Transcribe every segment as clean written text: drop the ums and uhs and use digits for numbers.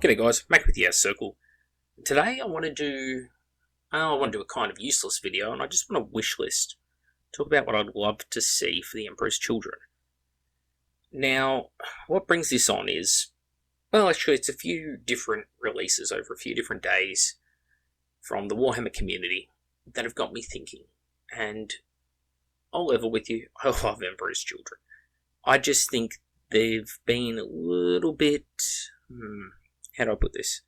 G'day guys, Mac with the House Circle. Today I want to do a kind of useless video, and I just want to wish list. Talk about what I'd love to see for the Emperor's Children. Now, what brings this on is, well, actually it's a few different releases over a few different days from the Warhammer community that have got me thinking. And I'll level with you, I love Emperor's Children. I just think they've been a little bit... how do I put this?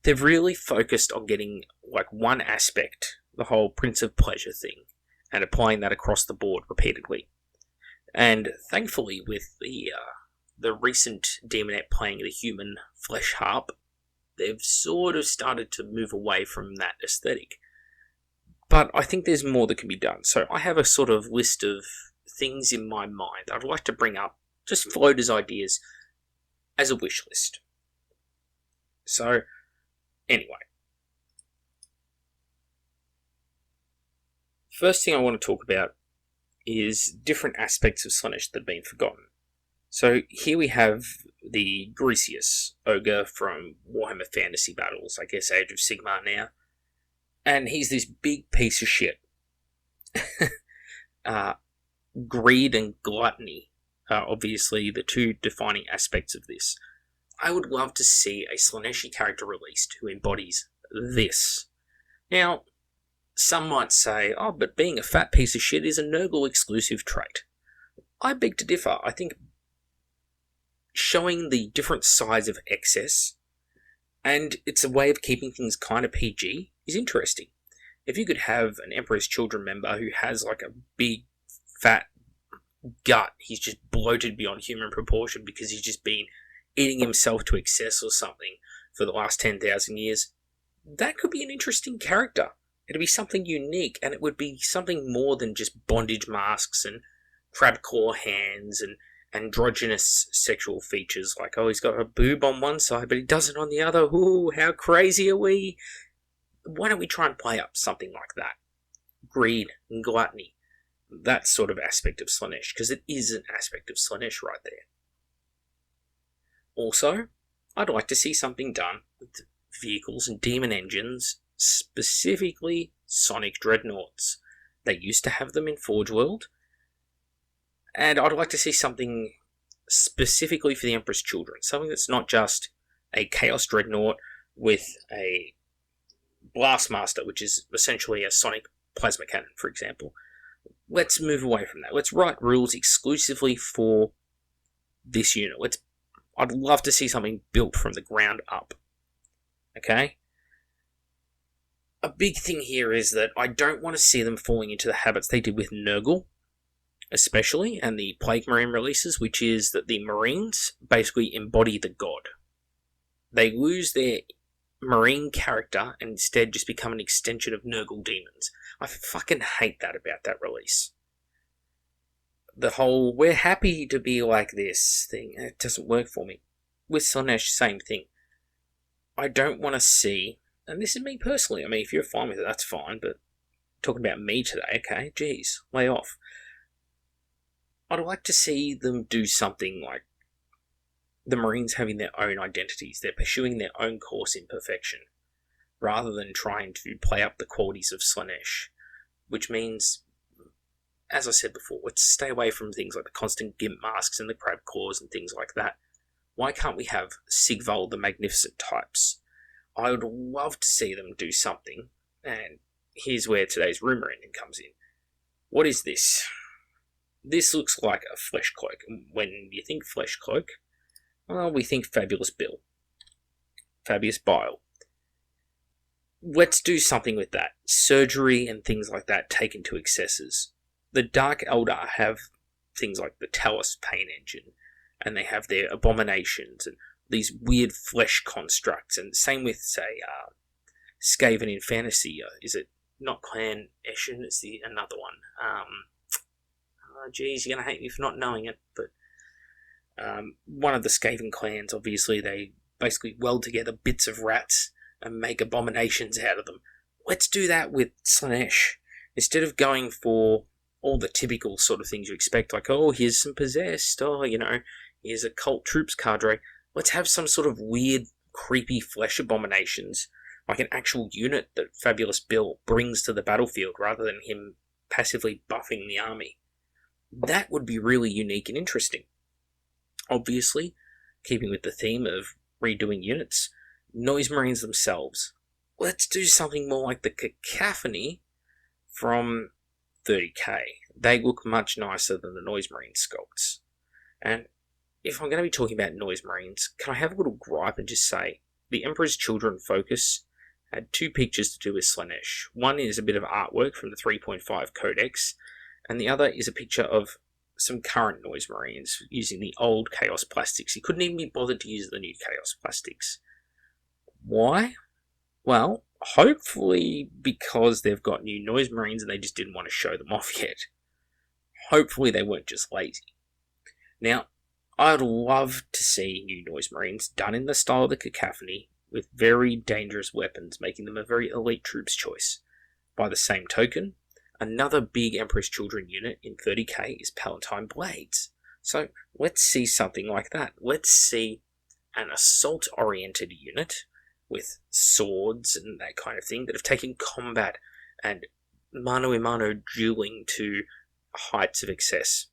They've really focused on getting like one aspect, the whole Prince of Pleasure thing, and applying that across the board repeatedly. And thankfully, with the recent Demonette playing the human flesh harp, they've sort of started to move away from that aesthetic. But I think there's more that can be done. So I have a sort of list of things in my mind that I'd like to bring up, just float as ideas, as a wish list. So, anyway. First thing I want to talk about is different aspects of Slaanesh that have been forgotten. So here we have the Grecius ogre from Warhammer Fantasy Battles, I guess Age of Sigmar now. And he's this big piece of shit. Greed and gluttony are obviously the two defining aspects of this. I would love to see a Slaaneshi character released who embodies this. Now, some might say, oh, but being a fat piece of shit is a Nurgle exclusive trait. I beg to differ. I think showing the different sides of excess, and it's a way of keeping things kind of PG, is interesting. If you could have an Emperor's Children member who has like a big, fat gut, he's just bloated beyond human proportion because he's just been eating himself to excess or something for the last 10,000 years, that could be an interesting character. It'd be something unique, and it would be something more than just bondage masks and crab claw hands and androgynous sexual features, like, oh, he's got a boob on one side, but he doesn't on the other. Ooh, how crazy are we? Why don't we try and play up something like that? Greed and gluttony. That sort of aspect of Slaanesh, because it is an aspect of Slaanesh right there. Also, I'd like to see something done with vehicles and demon engines, specifically Sonic Dreadnoughts. They used to have them in Forge World, and I'd like to see something specifically for the Emperor's Children. Something that's not just a Chaos Dreadnought with a Blastmaster, which is essentially a Sonic Plasma Cannon, for example. Let's move away from that. Let's write rules exclusively for this unit. I'd love to see something built from the ground up. Okay? A big thing here is that I don't want to see them falling into the habits they did with Nurgle, especially, and the Plague Marine releases, which is that the Marines basically embody the god. They lose their Marine character and instead just become an extension of Nurgle demons. I fucking hate that about that release. The whole, we're happy to be like this thing, it doesn't work for me. With Slaanesh, same thing. I don't want to see, and this is me personally, I mean, if you're fine with it, that's fine, but talking about me today, okay, geez, lay off. I'd like to see them do something like the Marines having their own identities. They're pursuing their own course in perfection, rather than trying to play up the qualities of Slaanesh, which means, as I said before, let's stay away from things like the constant gimp masks and the crab claws and things like that. Why can't we have Sigvald the Magnificent types? I would love to see them do something, and here's where today's rumour ending comes in. What is this? This looks like a flesh cloak. When you think flesh cloak, well, we think Fabulous Bill. Fabius Bile. Let's do something with that. Surgery and things like that taken to excesses. The Dark Eldar have things like the Talus Pain Engine, and they have their abominations and these weird flesh constructs, and same with, say, Skaven in Fantasy. Is it not Clan Eshin? It's another one. Geez, you're going to hate me for not knowing it, but one of the Skaven clans, obviously, they basically weld together bits of rats and make abominations out of them. Let's do that with Slaanesh. Instead of going for all the typical sort of things you expect, like, oh, here's some possessed, oh, here's a cult troops cadre. Let's have some sort of weird, creepy flesh abominations, like an actual unit that Fabulous Bill brings to the battlefield rather than him passively buffing the army. That would be really unique and interesting. Obviously, keeping with the theme of redoing units, Noise Marines themselves. Let's do something more like the Cacophony from 30k. They look much nicer than the Noise Marine sculpts. And if I'm going to be talking about Noise Marines, can I have a little gripe and just say the Emperor's Children Focus had two pictures to do with Slaanesh. One is a bit of artwork from the 3.5 Codex, and the other is a picture of some current Noise Marines using the old Chaos plastics. He couldn't even be bothered to use the new Chaos plastics. Why? Well, hopefully because they've got new Noise Marines and they just didn't want to show them off yet. Hopefully they weren't just lazy. Now, I'd love to see new Noise Marines done in the style of the Cacophony with very dangerous weapons, making them a very elite troops choice. By the same token, another big Emperor's Children unit in 30k is Palatine Blades. So let's see something like that. Let's see an assault-oriented unit with swords and that kind of thing that have taken combat and mano-a-mano dueling to heights of excess.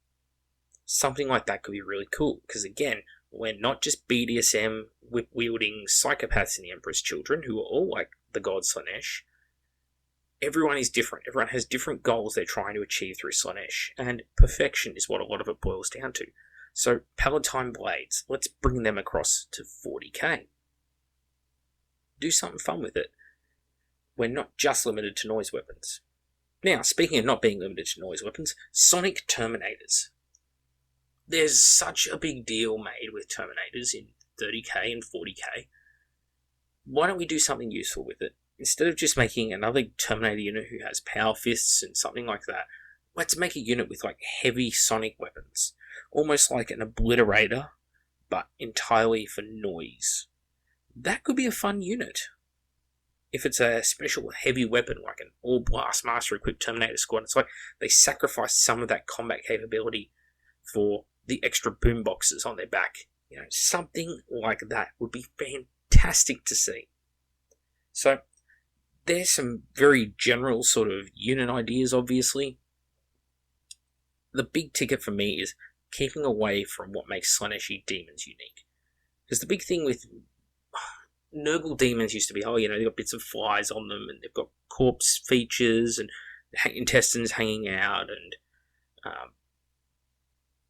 Something like that could be really cool, because again, we're not just BDSM whip-wielding psychopaths in the Emperor's Children, who are all like the god Slaanesh. Everyone is different. Everyone has different goals they're trying to achieve through Slaanesh, and perfection is what a lot of it boils down to. So, Palatine Blades, let's bring them across to 40k. Do something fun with it. We're not just limited to noise weapons. Now, speaking of not being limited to noise weapons, Sonic Terminators. There's such a big deal made with Terminators in 30k and 40k. Why don't we do something useful with it? Instead of just making another Terminator unit who has power fists and something like that, let's make a unit with like heavy sonic weapons. Almost like an obliterator, but entirely for noise. That could be a fun unit. If it's a special heavy weapon like an all-blast master equipped Terminator squad, it's like they sacrifice some of that combat capability for the extra boomboxes on their back. You know, something like that would be fantastic to see. So, there's some very general sort of unit ideas, obviously. The big ticket for me is keeping away from what makes Slaaneshi demons unique. Because the big thing with Nurgle demons used to be, they've got bits of flies on them, and they've got corpse features, and intestines hanging out, and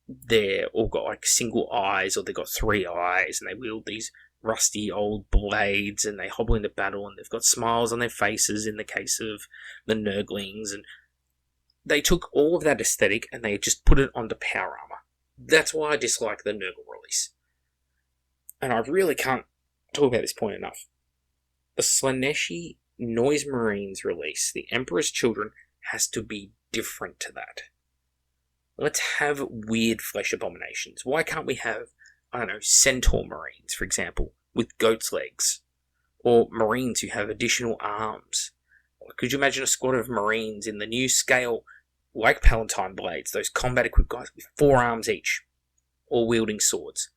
they're all got like single eyes, or they've got 3 eyes, and they wield these rusty old blades, and they hobble into battle, and they've got smiles on their faces in the case of the Nurglings, and they took all of that aesthetic and they just put it onto power armor. That's why I dislike the Nurgle release. And I really can't talk about this point enough. The Slaaneshi Noise Marines release, the Emperor's Children, has to be different to that. Let's have weird flesh abominations. Why can't we have, Centaur Marines, for example, with goat's legs? Or Marines who have additional arms? Or could you imagine a squad of Marines in the new scale, like Palatine Blades, those combat-equipped guys with 4 arms each, all wielding swords?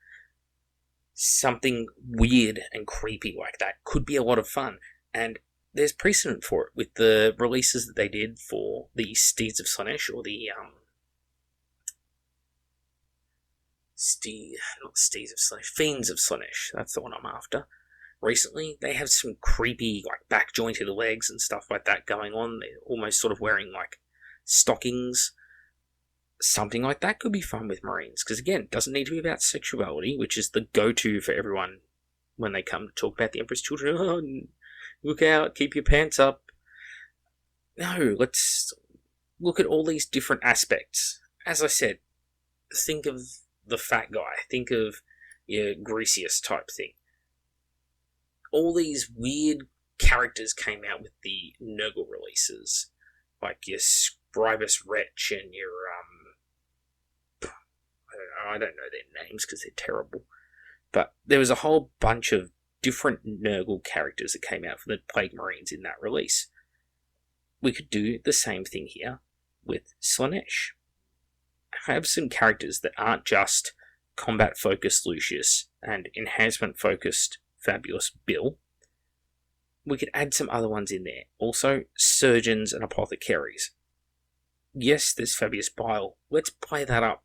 Something weird and creepy like that could be a lot of fun, and there's precedent for it with the releases that they did for the Steeds of Slaanesh, or the Fiends of Slaanesh. That's the one I'm after. Recently, they have some creepy, like, back-jointed legs and stuff like that going on. They're almost sort of wearing, like, stockings. Something like that could be fun with Marines, because again, it doesn't need to be about sexuality, which is the go-to for everyone when they come to talk about the Emperor's Children. Oh, look out, keep your pants up. No, let's look at all these different aspects. As I said, think of the fat guy, think of your Grecius type thing. All these weird characters came out with the Nurgle releases, like your Scribus Wretch and your I don't know their names because they're terrible. But there was a whole bunch of different Nurgle characters that came out for the Plague Marines in that release. We could do the same thing here with Slaanesh. Have some characters that aren't just combat-focused Lucius and enhancement-focused Fabulous Bill. We could add some other ones in there. Also, surgeons and apothecaries. Yes, there's Fabius Bile. Let's play that up.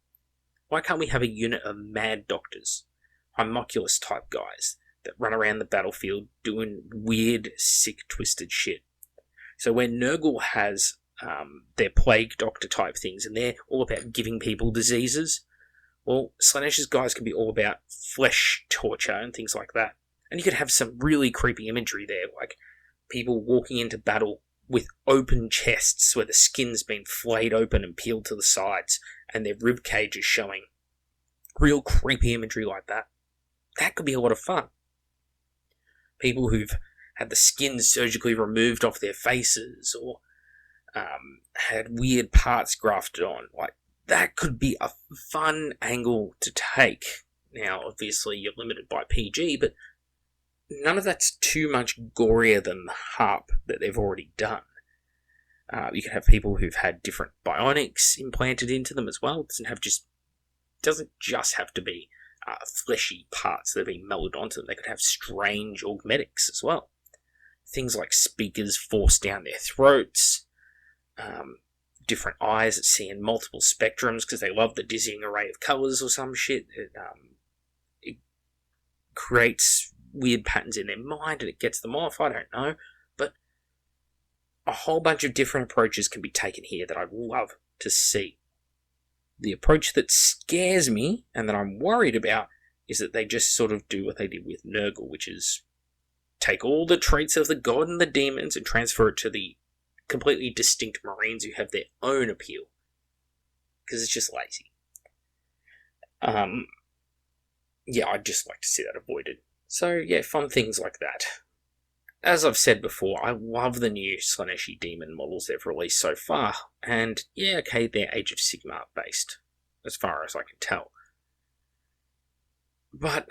Why can't we have a unit of mad doctors, homunculus type guys, that run around the battlefield doing weird, sick, twisted shit? So where Nurgle has their plague doctor type things, and they're all about giving people diseases, well, Slanesh's guys can be all about flesh torture and things like that. And you could have some really creepy imagery there, like people walking into battle with open chests where the skin's been flayed open and peeled to the sides, and their rib cage is showing. Real creepy imagery like that. That could be a lot of fun. People who've had the skin surgically removed off their faces, or had weird parts grafted on. Like, that could be a fun angle to take. Now, obviously, you're limited by PG, but none of that's too much gorier than the harp that they've already done. You can have people who've had different bionics implanted into them as well. It doesn't just have to be fleshy parts that have been melded onto them. They could have strange augmetics as well. Things like speakers forced down their throats, different eyes that see in multiple spectrums because they love the dizzying array of colours or some shit. It creates weird patterns in their mind and it gets them off. I don't know. But a whole bunch of different approaches can be taken here that I'd love to see. The approach that scares me and that I'm worried about is that they just sort of do what they did with Nurgle, which is take all the traits of the god and the demons and transfer it to the completely distinct Marines who have their own appeal. Because it's just lazy. Yeah, I'd just like to see that avoided. So, yeah, fun things like that. As I've said before, I love the new Slaneshi demon models they've released so far, and yeah, okay, they're Age of Sigmar based, as far as I can tell. But,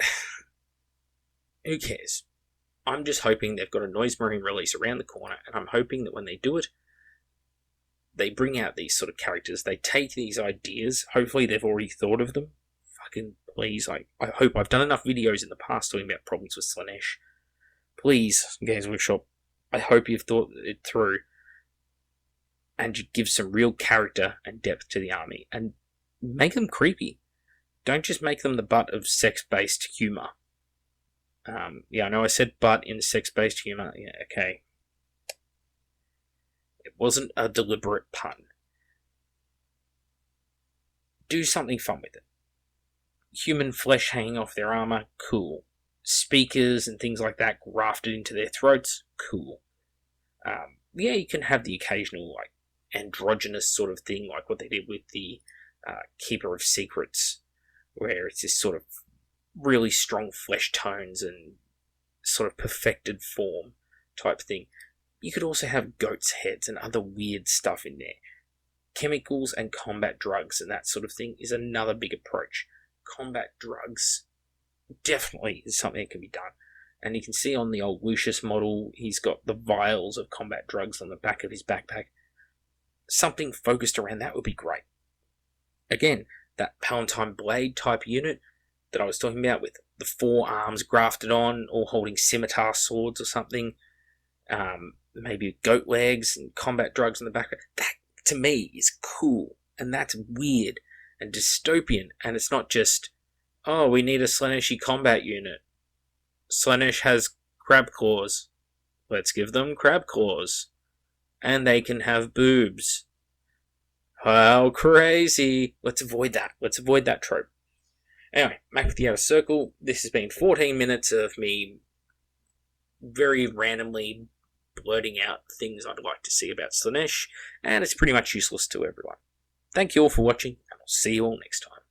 who cares? I'm just hoping they've got a Noise Marine release around the corner, and I'm hoping that when they do it, they bring out these sort of characters, they take these ideas, hopefully they've already thought of them. Fucking please, I hope I've done enough videos in the past talking about problems with Slaanesh. Please, Games Workshop, I hope you've thought it through and you give some real character and depth to the army and make them creepy. Don't just make them the butt of sex-based humour. Yeah, I know I said butt in sex-based humour. Yeah, okay. It wasn't a deliberate pun. Do something fun with it. Human flesh hanging off their armour, cool. Speakers and things like that grafted into their throats, cool. Yeah, you can have the occasional like androgynous sort of thing, like what they did with the Keeper of Secrets, where it's this sort of really strong flesh tones and sort of perfected form type thing. You could also have goats' heads and other weird stuff in there. Chemicals and combat drugs and that sort of thing is another big approach. Combat drugs definitely is something that can be done. And you can see on the old Lucius model, he's got the vials of combat drugs on the back of his backpack. Something focused around that would be great. Again, that Palatine Blade type unit that I was talking about with the 4 arms grafted on, all holding scimitar swords or something. Maybe goat legs and combat drugs in the back. That, to me, is cool. And that's weird and dystopian. And it's not just, oh, we need a Slaaneshi combat unit. Slaanesh has crab claws. Let's give them crab claws. And they can have boobs. How crazy. Let's avoid that. Let's avoid that trope. Anyway, back with the Outer Circle. This has been 14 minutes of me very randomly blurting out things I'd like to see about Slaanesh, and it's pretty much useless to everyone. Thank you all for watching, and I'll see you all next time.